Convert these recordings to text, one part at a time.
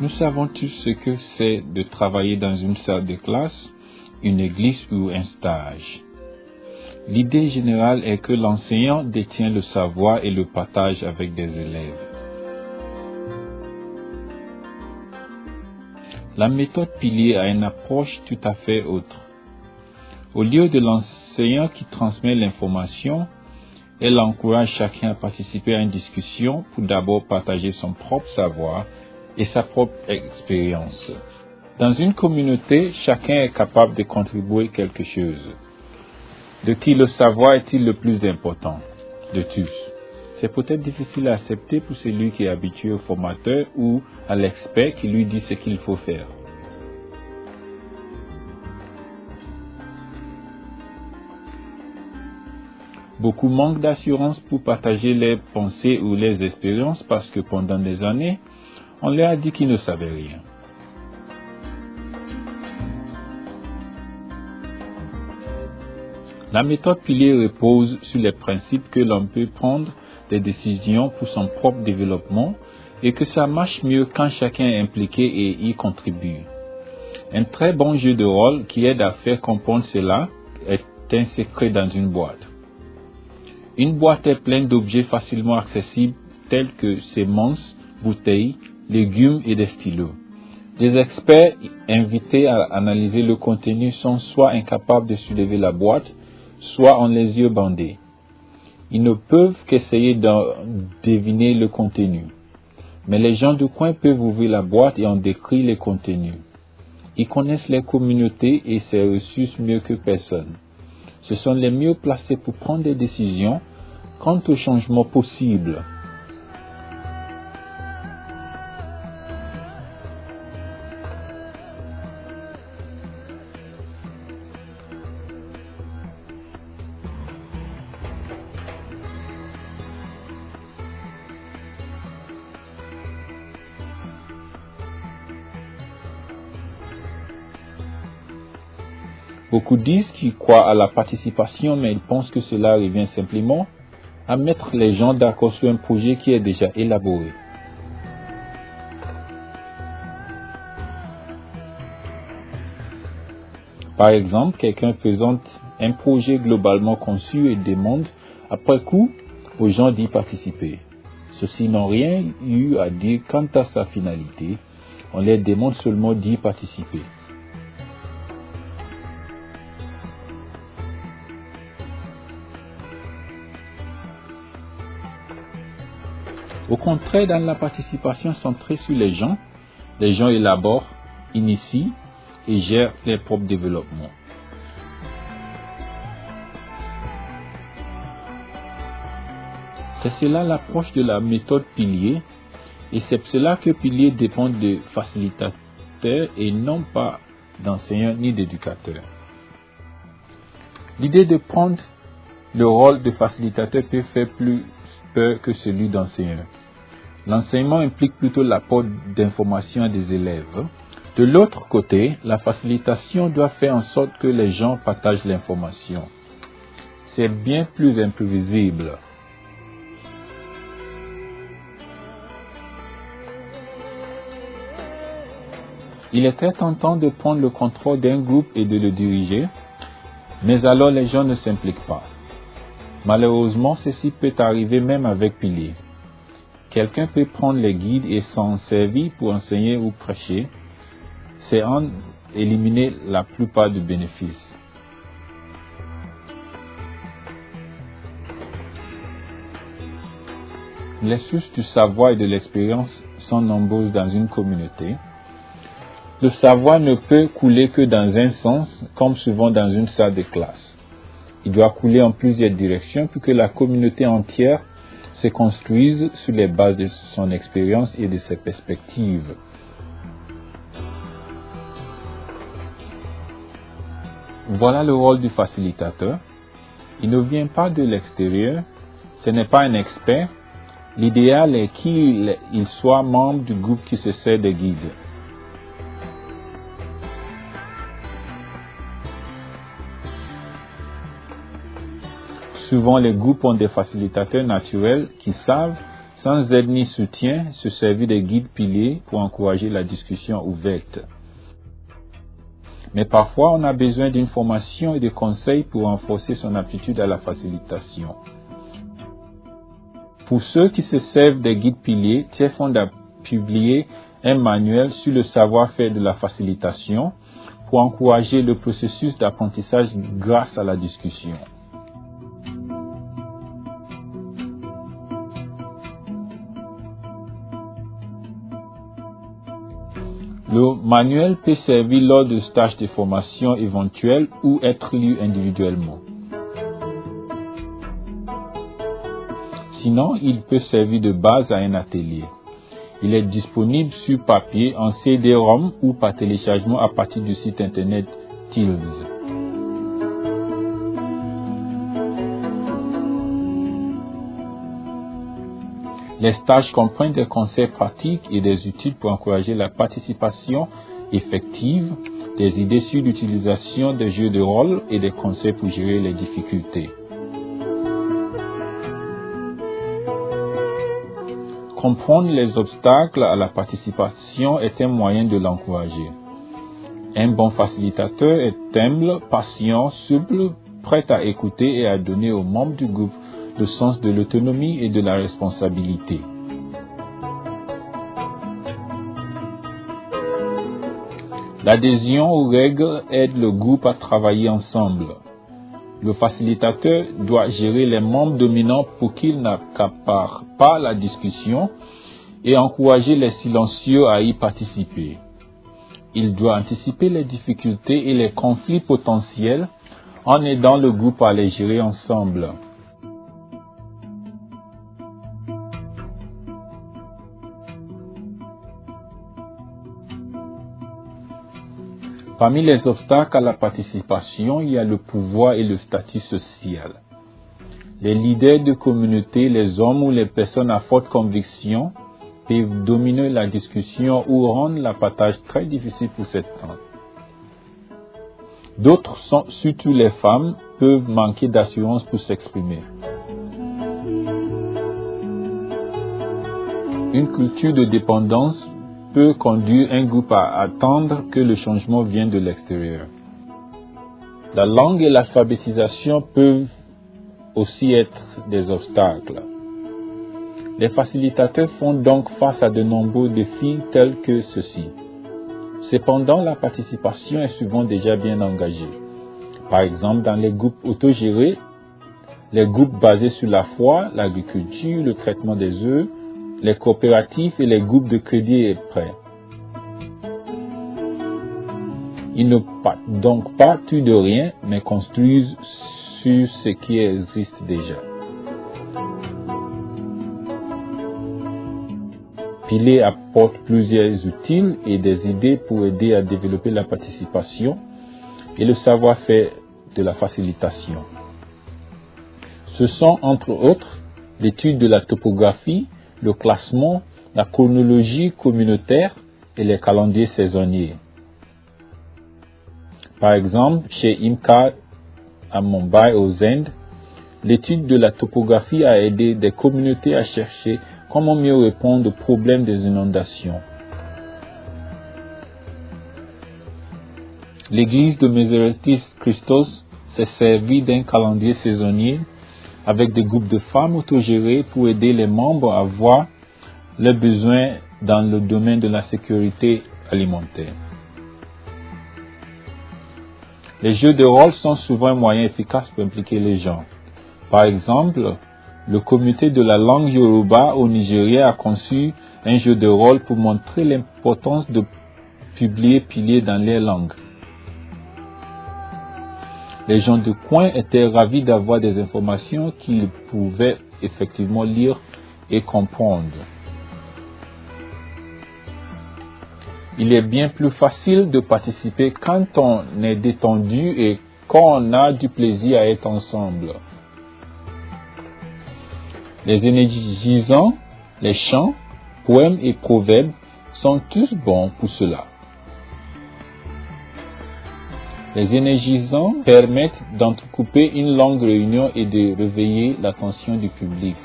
Nous savons tous ce que c'est de travailler dans une salle de classe, une église ou un stage. L'idée générale est que l'enseignant détient le savoir et le partage avec des élèves. La méthode Pilier a une approche tout à fait autre. Au lieu de l'enseignant qui transmet l'information, elle encourage chacun à participer à une discussion pour d'abord partager son propre savoir et sa propre expérience. Dans une communauté, chacun est capable de contribuer quelque chose. De qui le savoir est-il le plus important? De tous. C'est peut-être difficile à accepter pour celui qui est habitué au formateur ou à l'expert qui lui dit ce qu'il faut faire. Beaucoup manquent d'assurance pour partager leurs pensées ou leurs expériences parce que pendant des années, on leur a dit qu'ils ne savaient rien. La méthode Pilier repose sur les principes que l'on peut prendre des décisions pour son propre développement et que ça marche mieux quand chacun est impliqué et y contribue. Un très bon jeu de rôle qui aide à faire comprendre cela est un secret dans une boîte. Une boîte est pleine d'objets facilement accessibles tels que semences, bouteilles, légumes et des stylos. Des experts invités à analyser le contenu sont soit incapables de soulever la boîte, soit ont les yeux bandés. Ils ne peuvent qu'essayer de deviner le contenu. Mais les gens du coin peuvent ouvrir la boîte et en décrire les contenus. Ils connaissent les communautés et ses ressources mieux que personne. Ce sont les mieux placés pour prendre des décisions quant aux changements possibles. Beaucoup disent qu'ils croient à la participation, mais ils pensent que cela revient simplement à mettre les gens d'accord sur un projet qui est déjà élaboré. Par exemple, quelqu'un présente un projet globalement conçu et demande, après coup, aux gens d'y participer. Ceux-ci n'ont rien eu à dire quant à sa finalité, on leur demande seulement d'y participer. Au contraire, dans la participation centrée sur les gens élaborent, initient et gèrent leur propre développement. C'est cela l'approche de la méthode Pilier, et c'est cela que Pilier dépend de facilitateurs et non pas d'enseignants ni d'éducateurs. L'idée de prendre le rôle de facilitateur peut faire plus peur que celui d'enseignant. L'enseignement implique plutôt l'apport d'informations à des élèves. De l'autre côté, la facilitation doit faire en sorte que les gens partagent l'information. C'est bien plus imprévisible. Il est très tentant de prendre le contrôle d'un groupe et de le diriger, mais alors les gens ne s'impliquent pas. Malheureusement, ceci peut arriver même avec Pilier. Quelqu'un peut prendre les guides et s'en servir pour enseigner ou prêcher, c'est en éliminer la plupart du bénéfice. Les sources du savoir et de l'expérience sont nombreuses dans une communauté. Le savoir ne peut couler que dans un sens, comme souvent dans une salle de classe. Il doit couler en plusieurs directions pour que la communauté entière se construise sur les bases de son expérience et de ses perspectives. Voilà le rôle du facilitateur. Il ne vient pas de l'extérieur, ce n'est pas un expert. L'idéal est qu'il soit membre du groupe qui se sert des guides. Souvent, les groupes ont des facilitateurs naturels qui savent Sans aide ni soutien, se servir des guides piliers pour encourager la discussion ouverte. Mais parfois, on a besoin d'une formation et de conseils pour renforcer son aptitude à la facilitation. Pour ceux qui se servent des guides piliers, TIEFOND a publié un manuel sur le savoir-faire de la facilitation pour encourager le processus d'apprentissage grâce à la discussion. Le manuel peut servir lors de stages de formation éventuels ou être lu individuellement. Sinon, il peut servir de base à un atelier. Il est disponible sur papier, en CD-ROM ou par téléchargement à partir du site internet TILS. Les stages comprennent des conseils pratiques et des études pour encourager la participation effective, des idées sur l'utilisation des jeux de rôle et des conseils pour gérer les difficultés. Comprendre les obstacles à la participation est un moyen de l'encourager. Un bon facilitateur est humble, patient, souple, prêt à écouter et à donner aux membres du groupe le sens de l'autonomie et de la responsabilité. L'adhésion aux règles aide le groupe à travailler ensemble. Le facilitateur doit gérer les membres dominants pour qu'ils n'accaparent pas la discussion et encourager les silencieux à y participer. Il doit anticiper les difficultés et les conflits potentiels en aidant le groupe à les gérer ensemble. Parmi les obstacles à la participation, il y a le pouvoir et le statut social. Les leaders de communauté, les hommes ou les personnes à forte conviction peuvent dominer la discussion ou rendre la partage très difficile pour certains. D'autres, surtout les femmes, peuvent manquer d'assurance pour s'exprimer. Une culture de dépendance peut conduire un groupe à attendre que le changement vienne de l'extérieur. La langue et l'alphabétisation peuvent aussi être des obstacles. Les facilitateurs font donc face à de nombreux défis tels que ceci. Cependant, la participation est souvent déjà bien engagée. Par exemple, dans les groupes autogérés, les groupes basés sur la foi, l'agriculture, le traitement des œufs, les coopératives et les groupes de crédit et prêts. Ils ne partent donc pas tout de rien, mais construisent sur ce qui existe déjà. Pilier apporte plusieurs outils et des idées pour aider à développer la participation et le savoir-faire de la facilitation. Ce sont entre autres l'étude de la topographie, le classement, la chronologie communautaire et les calendriers saisonniers. Par exemple, chez IMCA à Mumbai aux Indes, l'étude de la topographie a aidé des communautés à chercher comment mieux répondre aux problèmes des inondations. L'église de Misericordis Christos s'est servie d'un calendrier saisonnier avec des groupes de femmes autogérées pour aider les membres à voir leurs besoins dans le domaine de la sécurité alimentaire. Les jeux de rôle sont souvent un moyen efficace pour impliquer les gens. Par exemple, le comité de la langue Yoruba au Nigeria a conçu un jeu de rôle pour montrer l'importance de publier piliers dans les langues. Les gens du coin étaient ravis d'avoir des informations qu'ils pouvaient effectivement lire et comprendre. Il est bien plus facile de participer quand on est détendu et quand on a du plaisir à être ensemble. Les énergisants, les chants, poèmes et proverbes sont tous bons pour cela. Les énergisants permettent d'entrecouper une longue réunion et de réveiller l'attention du public.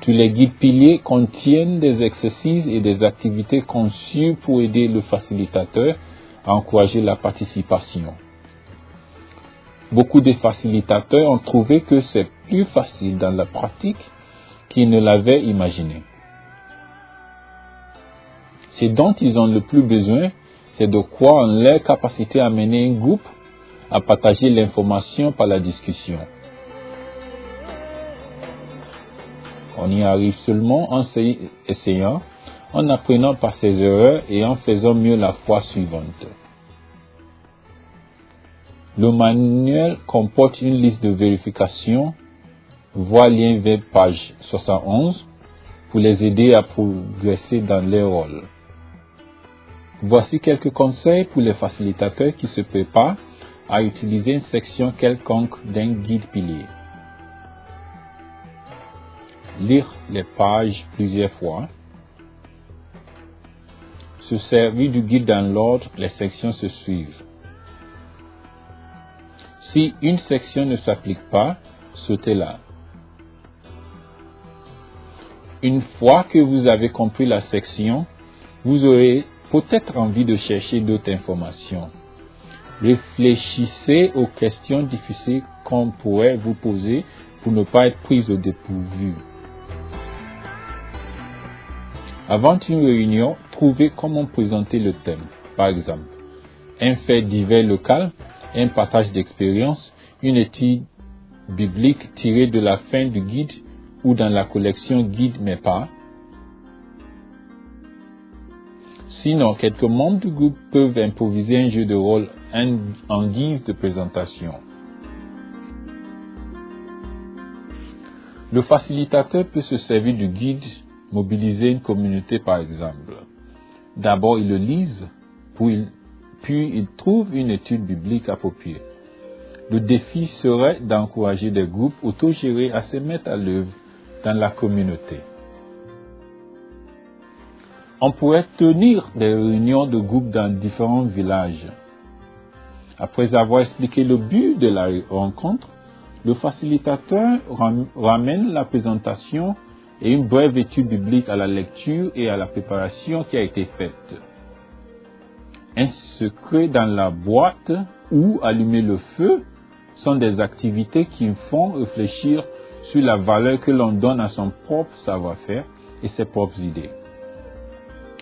Tous les guides piliers contiennent des exercices et des activités conçues pour aider le facilitateur à encourager la participation. Beaucoup de facilitateurs ont trouvé que c'est plus facile dans la pratique qu'ils ne l'avaient imaginé. Ce dont ils ont le plus besoin, c'est de croire en leur capacité à mener un groupe, à partager l'information par la discussion. On y arrive seulement en essayant, en apprenant par ses erreurs et en faisant mieux la fois suivante. Le manuel comporte une liste de vérification, voir lien vers page 71, pour les aider à progresser dans leur rôle. Voici quelques conseils pour les facilitateurs qui se préparent à utiliser une section quelconque d'un guide pilier. Lire les pages plusieurs fois. Se servir du guide dans l'ordre, les sections se suivent. Si une section ne s'applique pas, sautez-la. Une fois que vous avez compris la section, vous aurez peut-être envie de chercher d'autres informations. Réfléchissez aux questions difficiles qu'on pourrait vous poser pour ne pas être pris au dépourvu. Avant une réunion, trouvez comment présenter le thème. Par exemple, un fait divers local, un partage d'expérience, une étude biblique tirée de la fin du guide ou dans la collection Guide mais pas. Sinon, quelques membres du groupe peuvent improviser un jeu de rôle en guise de présentation. Le facilitateur peut se servir du guide, mobiliser une communauté par exemple. D'abord, il le lise, puis il trouve une étude biblique appropriée. Le défi serait d'encourager des groupes autogérés à se mettre à l'œuvre dans la communauté. On pourrait tenir des réunions de groupe dans différents villages. Après avoir expliqué le but de la rencontre, le facilitateur ramène la présentation et une brève étude biblique à la lecture et à la préparation qui a été faite. Un secret dans la boîte ou allumer le feu sont des activités qui font réfléchir sur la valeur que l'on donne à son propre savoir-faire et ses propres idées.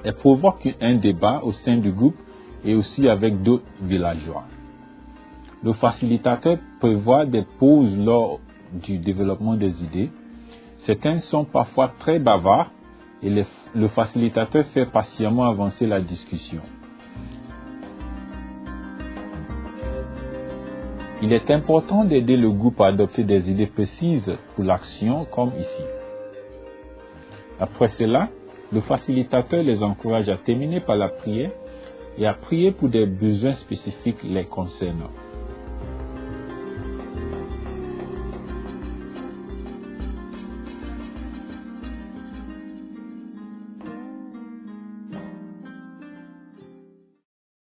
Elles provoquent un débat au sein du groupe et aussi avec d'autres villageois. Le facilitateur prévoit des pauses lors du développement des idées. Certains sont parfois très bavards et le facilitateur fait patiemment avancer la discussion. Il est important d'aider le groupe à adopter des idées précises pour l'action comme ici. Après cela, le facilitateur les encourage à terminer par la prière et à prier pour des besoins spécifiques les concernant.